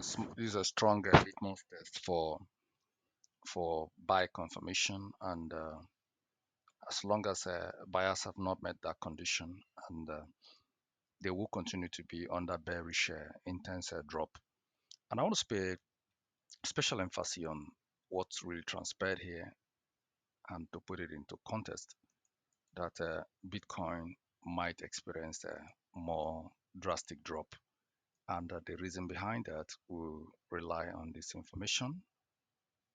This is a strong litmus test for buy confirmation, and as long as buyers have not met that condition, and they will continue to be under bearish intense drop. And I want to pay special emphasis on what's really transpired here, and to put it into context that Bitcoin might experience a more drastic drop. And the reason behind that will rely on this information,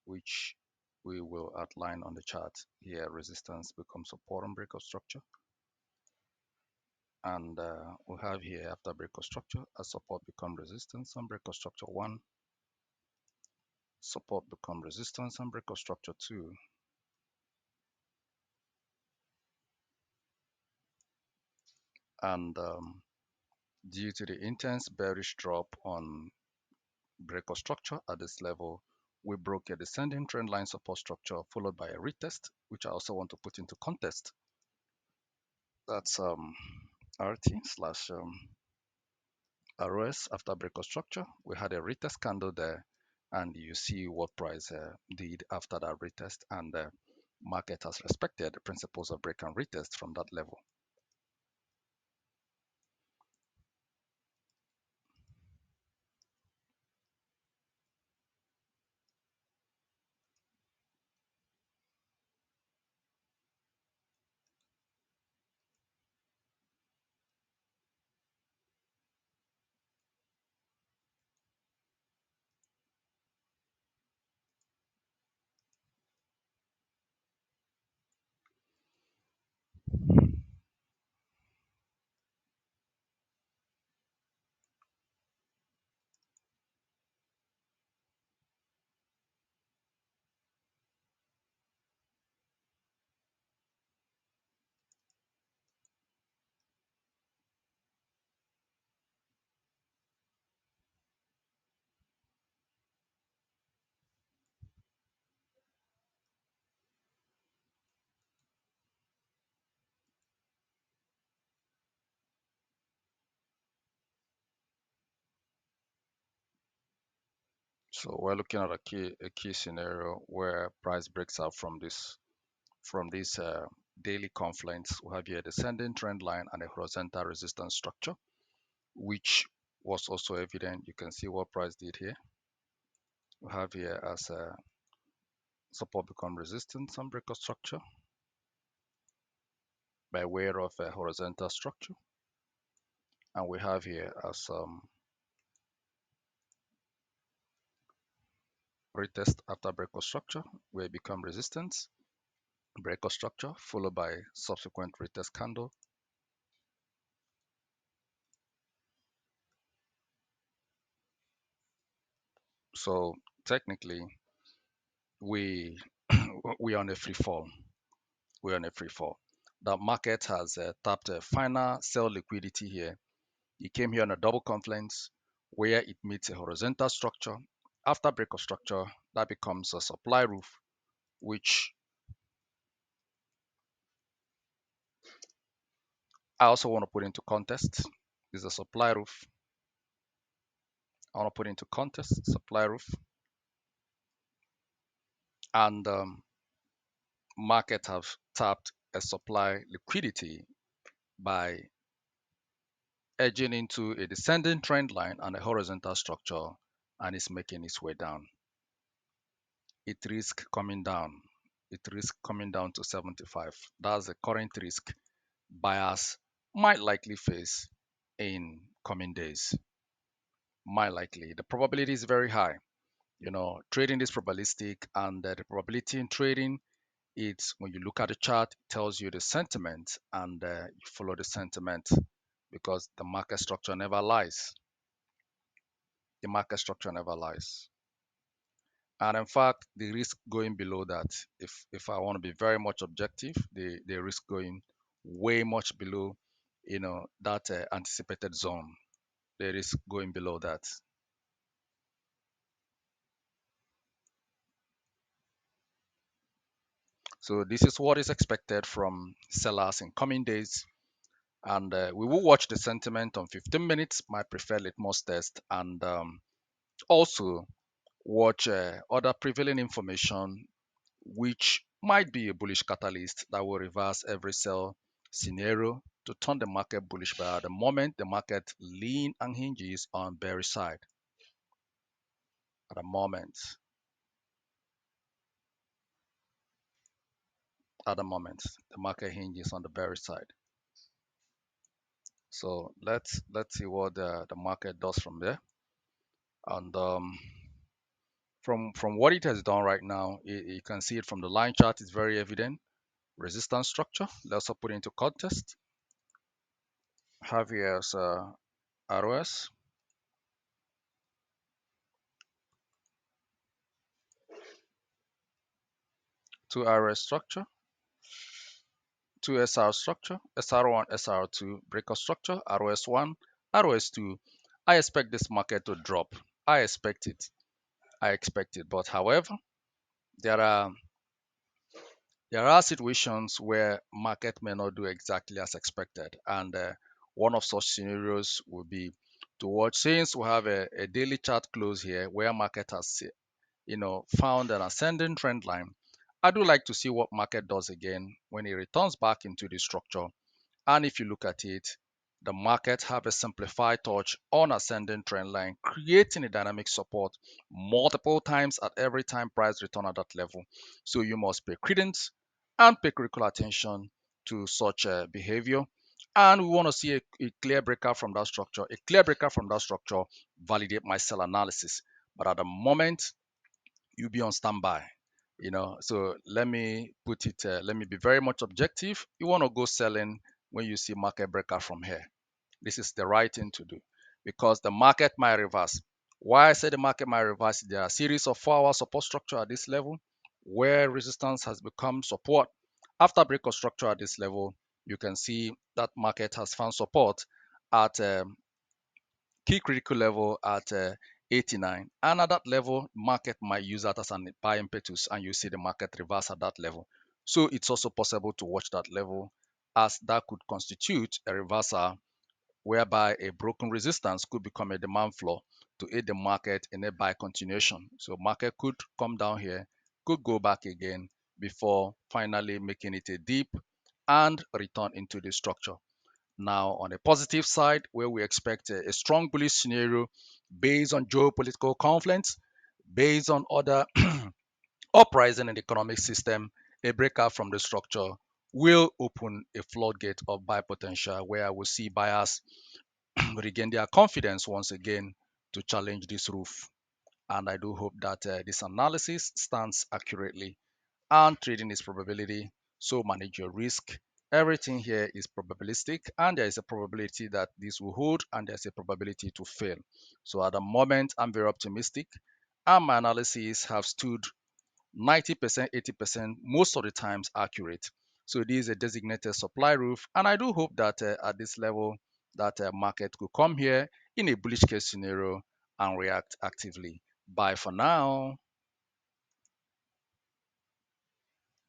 which we will outline on the chart here. Resistance becomes support on break of structure. And we have here after break of structure, as support become resistance on break of structure 1, support become resistance on break of structure 2, and due to the intense bearish drop on break of structure at this level, we broke a descending trend line support structure followed by a retest, which I also want to put into context. That's RT slash ROS after break of structure. We had a retest candle there, and you see what price did after that retest, and the market has respected the principles of break and retest from that level. So we're looking at a key scenario where price breaks out from this daily confluence. We have here a descending trend line and a horizontal resistance structure, which was also evident. You can see what price did here. We have here as a support become resistance and break of structure by way of a horizontal structure, and we have here as retest after break of structure where it become resistance, break of structure followed by subsequent retest candle. So technically we we on a free fall. We're on a free fall. The market has tapped a final sell liquidity here. It came here on a double confluence where it meets a horizontal structure. After break of structure, that becomes a supply roof, which I also want to put into context. Is a supply roof. I want to put into context supply roof, and market have tapped a supply liquidity by edging into a descending trend line and a horizontal structure, and it's making its way down. It risks coming down. It risks coming down to 75. That's the current risk buyers might likely face in coming days. Might likely. The probability is very high. Trading is probabilistic, and the probability in trading, it's when you look at the chart, it tells you the sentiment, and you follow the sentiment because the market structure never lies. The market structure never lies. And in fact, the risk going below that, if I want to be very much objective, the risk going way much below, that anticipated zone, the risk going below that. So this is what is expected from sellers in coming days. And we will watch the sentiment on 15 minutes, my preferred litmus test. And Also, watch other prevailing information which might be a bullish catalyst that will reverse every sell scenario to turn the market bullish. But at the moment, the market lean and hinges on bearish side. At the moment, the market hinges on the bearish side. So let's see what the market does from there. And from what it has done right now, you can see it from the line chart. It's very evident. Resistance structure. Let's put it into context. Have here as ROS, two RS structure, two SR structure, SR1, SR2, breaker structure, ROS1, ROS2. I expect this market to drop. I expect it. I expect it. But however, there are there are situations where market may not do exactly as expected, and one of such scenarios will be to watch since we have a daily chart close here where market has found an ascending trend line. I do like to see what market does again when it returns back into the structure. And if you look at it, the market have a simplified touch on ascending trend line, creating a dynamic support multiple times at every time price return at that level. So you must pay credence and pay critical attention to such behavior. And we want to see a clear breakout from that structure. A clear breakout from that structure validate my sell analysis. But at the moment, you be on standby. So let me be very much objective. You want to go selling when you see market breakout from here. This is the right thing to do because the market might reverse. Why I say the market might reverse, there are a series of 4-hour support structure at this level where resistance has become support. After break of structure at this level, you can see that market has found support at key critical level at 89, and at that level market might use that as an buy impetus and you see the market reverse at that level. So it's also possible to watch that level as that could constitute a reversal whereby a broken resistance could become a demand floor to aid the market in a buy continuation. So market could come down here, could go back again before finally making it a dip and return into the structure. Now, on the positive side, where we expect a strong bullish scenario based on geopolitical conflicts, based on other uprising in the economic system, a breakout from the structure will open a floodgate of buy potential where I will see buyers regain their confidence once again to challenge this roof. And I do hope that this analysis stands accurately and trading is probability. So manage your risk. Everything here is probabilistic, and there is a probability that this will hold, and there's a probability to fail. So at the moment, I'm very optimistic, and my analysis have stood 90%, 80% most of the times accurate. So this is a designated supply roof, and I do hope that at this level, that market could come here in a bullish case scenario and react actively. Bye for now.